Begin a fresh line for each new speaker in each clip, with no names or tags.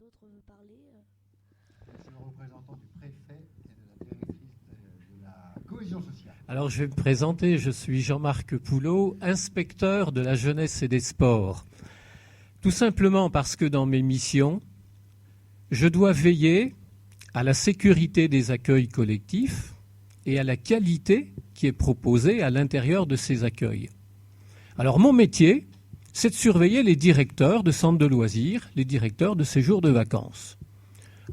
d'autre veut parler.
Je suis le représentant du préfet et de la directrice de la cohésion sociale.
Alors je vais me présenter, je suis Jean-Marc Poulot, inspecteur de la jeunesse et des sports. Tout simplement parce que dans mes missions, je dois veiller à la sécurité des accueils collectifs et à la qualité qui est proposée à l'intérieur de ces accueils. Alors mon métier, c'est de surveiller les directeurs de centres de loisirs, les directeurs de séjours de vacances.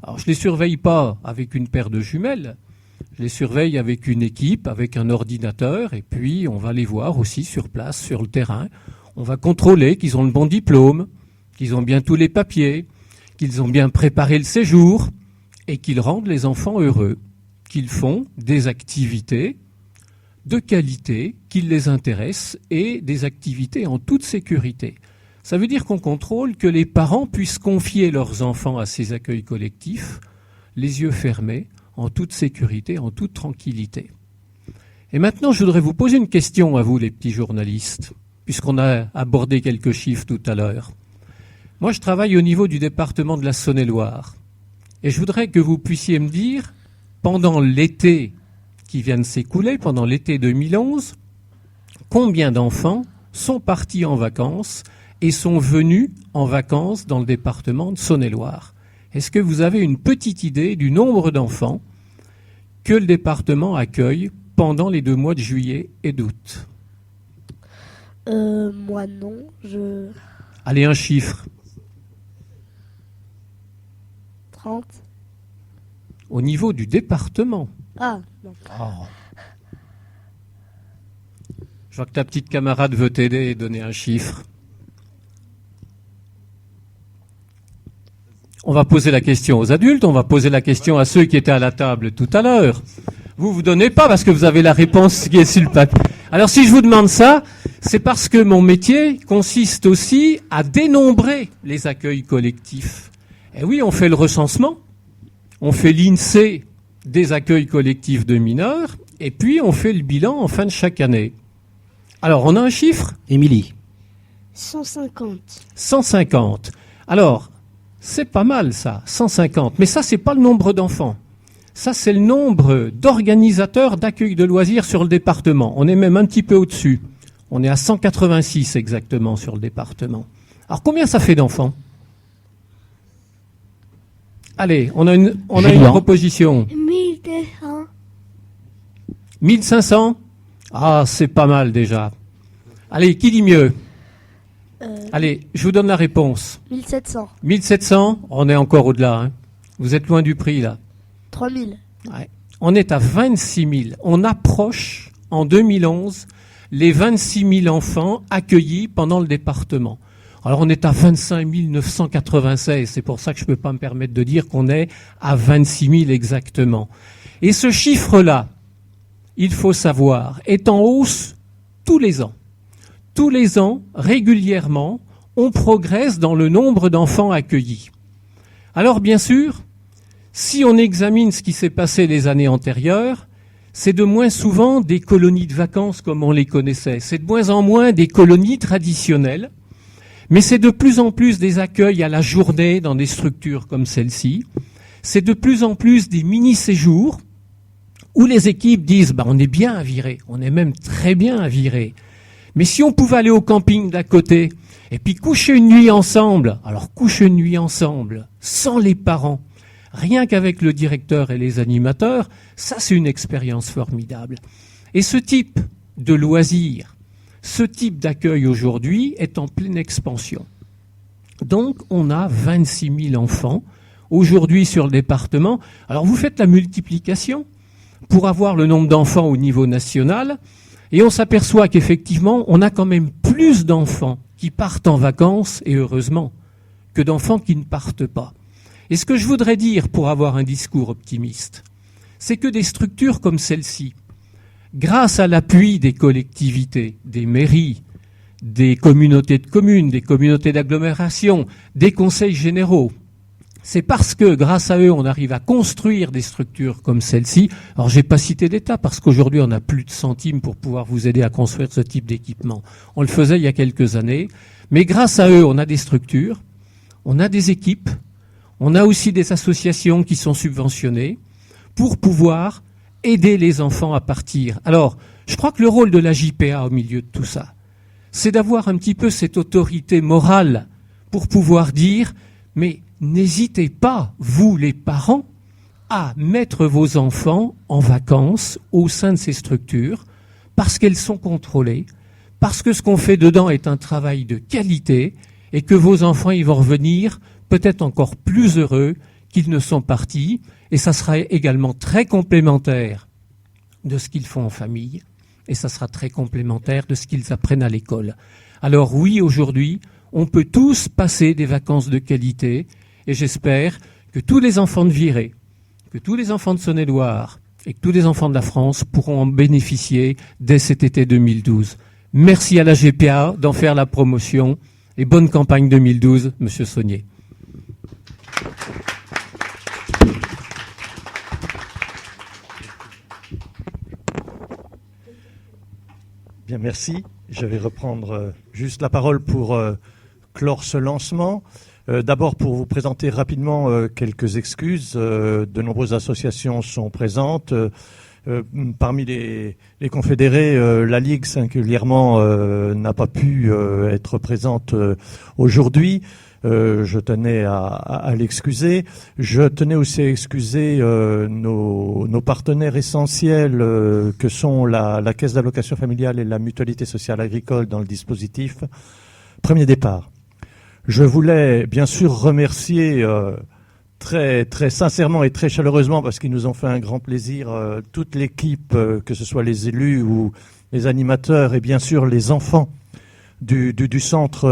Alors je ne les surveille pas avec une paire de jumelles, je les surveille avec une équipe, avec un ordinateur, et puis on va les voir aussi sur place, sur le terrain. On va contrôler qu'ils ont le bon diplôme, qu'ils ont bien tous les papiers, qu'ils ont bien préparé le séjour, et qu'ils rendent les enfants heureux, qu'ils font des activités de qualité, qu'ils les intéressent, et des activités en toute sécurité. Ça veut dire qu'on contrôle que les parents puissent confier leurs enfants à ces accueils collectifs, les yeux fermés, en toute sécurité, en toute tranquillité. Et maintenant, je voudrais vous poser une question à vous, les petits journalistes, puisqu'on a abordé quelques chiffres tout à l'heure. Moi, je travaille au niveau du département de la Saône-et-Loire. Et je voudrais que vous puissiez me dire, pendant l'été qui vient de s'écouler, pendant l'été 2011, combien d'enfants sont partis en vacances et sont venus en vacances dans le département de Saône-et-Loire. Est-ce que vous avez une petite idée du nombre d'enfants que le département accueille pendant les 2 mois de juillet et d'août?
Moi non,
Allez, un chiffre.
30.
Au niveau du département.
Ah, non.
Oh. Je vois que ta petite camarade veut t'aider et donner un chiffre. On va poser la question aux adultes, on va poser la question à ceux qui étaient à la table tout à l'heure. Vous donnez pas parce que vous avez la réponse qui est sur le papier. Alors si je vous demande ça, c'est parce que mon métier consiste aussi à dénombrer les accueils collectifs. Et oui, on fait le recensement, on fait l'INSEE des accueils collectifs de mineurs, et puis on fait le bilan en fin de chaque année. Alors on a un chiffre ?
Émilie.
150.
150. Alors, c'est pas mal ça, 150. Mais ça, c'est pas le nombre d'enfants. Ça, c'est le nombre d'organisateurs d'accueil de loisirs sur le département. On est même un petit peu au-dessus. On est à 186 exactement sur le département. Alors, combien ça fait d'enfants ? Allez, on a une proposition.
1200.
1500 ? Ah, c'est pas mal déjà. Allez, qui dit mieux ? Allez, je vous donne la réponse.
1700.
1700, on est encore au-delà. Hein. Vous êtes loin du prix, là.
3000.
Ouais. On est à 26 000. On approche, en 2011, les 26 000 enfants accueillis pendant le département. Alors, on est à 25 996. C'est pour ça que je ne peux pas me permettre de dire qu'on est à 26 000 exactement. Et ce chiffre-là, il faut savoir, est en hausse tous les ans. Tous les ans, régulièrement, on progresse dans le nombre d'enfants accueillis. Alors bien sûr, si on examine ce qui s'est passé les années antérieures, c'est de moins souvent des colonies de vacances comme on les connaissait. C'est de moins en moins des colonies traditionnelles, mais c'est de plus en plus des accueils à la journée dans des structures comme celle-ci. C'est de plus en plus des mini-séjours où les équipes disent on est bien à Viré, on est même très bien à Viré. Mais si on pouvait aller au camping d'à côté et puis coucher une nuit ensemble, alors coucher une nuit ensemble, sans les parents, rien qu'avec le directeur et les animateurs, ça c'est une expérience formidable. Et ce type de loisir, ce type d'accueil aujourd'hui est en pleine expansion. Donc on a 26 000 enfants aujourd'hui sur le département. Alors vous faites la multiplication pour avoir le nombre d'enfants au niveau national. Et on s'aperçoit qu'effectivement, on a quand même plus d'enfants qui partent en vacances, et heureusement, que d'enfants qui ne partent pas. Et ce que je voudrais dire pour avoir un discours optimiste, c'est que des structures comme celle-ci, grâce à l'appui des collectivités, des mairies, des communautés de communes, des communautés d'agglomération, des conseils généraux, c'est parce que, grâce à eux, on arrive à construire des structures comme celle-ci. Alors, j'ai pas cité d'État parce qu'aujourd'hui, on n'a plus de centimes pour pouvoir vous aider à construire ce type d'équipement. On le faisait il y a quelques années. Mais grâce à eux, on a des structures, on a des équipes, On a aussi des associations qui sont subventionnées pour pouvoir aider les enfants à partir. Alors, je crois que le rôle de la JPA au milieu de tout ça, c'est d'avoir un petit peu cette autorité morale pour pouvoir dire, mais n'hésitez pas, vous les parents, à mettre vos enfants en vacances au sein de ces structures, parce qu'elles sont contrôlées, parce que ce qu'on fait dedans est un travail de qualité, et que vos enfants ils vont revenir peut-être encore plus heureux qu'ils ne sont partis, et ça sera également très complémentaire de ce qu'ils font en famille, et ça sera très complémentaire de ce qu'ils apprennent à l'école. Alors oui, aujourd'hui, on peut tous passer des vacances de qualité, et j'espère que tous les enfants de Viré, que tous les enfants de Saône-et-Loire et que tous les enfants de la France pourront en bénéficier dès cet été 2012. Merci à la GPA d'en faire la promotion et bonne campagne 2012, Monsieur Saunier.
Bien, merci. Je vais reprendre juste la parole pour clore ce lancement. D'abord, pour vous présenter rapidement quelques excuses. De nombreuses associations sont présentes. Parmi les confédérés, la Ligue singulièrement n'a pas pu être présente aujourd'hui. Je tenais à l'excuser. Je tenais aussi à excuser nos partenaires essentiels que sont la Caisse d'allocation familiale et la Mutualité sociale agricole dans le dispositif Premier Départ. Je voulais bien sûr remercier très, très sincèrement et très chaleureusement, parce qu'ils nous ont fait un grand plaisir, toute l'équipe, que ce soit les élus ou les animateurs et bien sûr les enfants du centre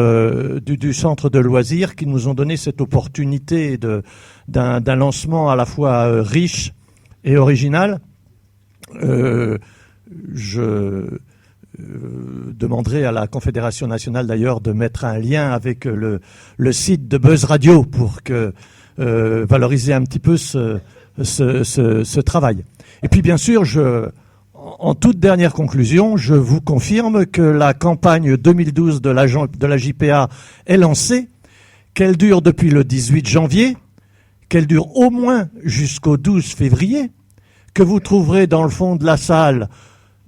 de loisirs, qui nous ont donné cette opportunité d'un lancement à la fois riche et original. Je demanderai à la Confédération nationale d'ailleurs de mettre un lien avec le site de Buzz Radio pour que valoriser un petit peu ce travail. Et puis bien sûr, en toute dernière conclusion, je vous confirme que la campagne 2012 de la JPA est lancée, qu'elle dure depuis le 18 janvier, qu'elle dure au moins jusqu'au 12 février, que vous trouverez dans le fond de la salle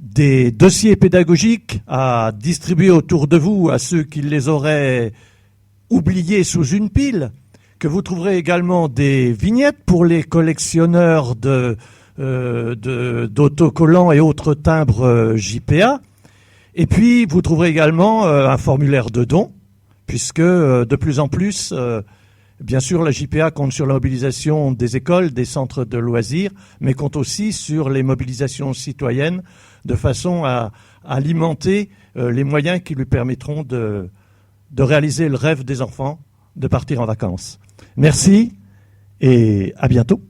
des dossiers pédagogiques à distribuer autour de vous à ceux qui les auraient oubliés sous une pile, que vous trouverez également des vignettes pour les collectionneurs d'autocollants et autres timbres JPA. Et puis, vous trouverez également un formulaire de dons, puisque de plus en plus, bien sûr, la JPA compte sur la mobilisation des écoles, des centres de loisirs, mais compte aussi sur les mobilisations citoyennes, de façon à alimenter les moyens qui lui permettront de réaliser le rêve des enfants, de partir en vacances. Merci et à bientôt.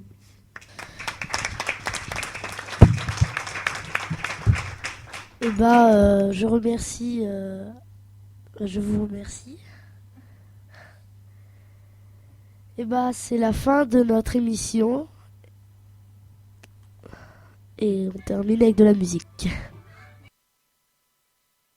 Je vous remercie. C'est la fin de notre émission. Et on termine avec de la musique.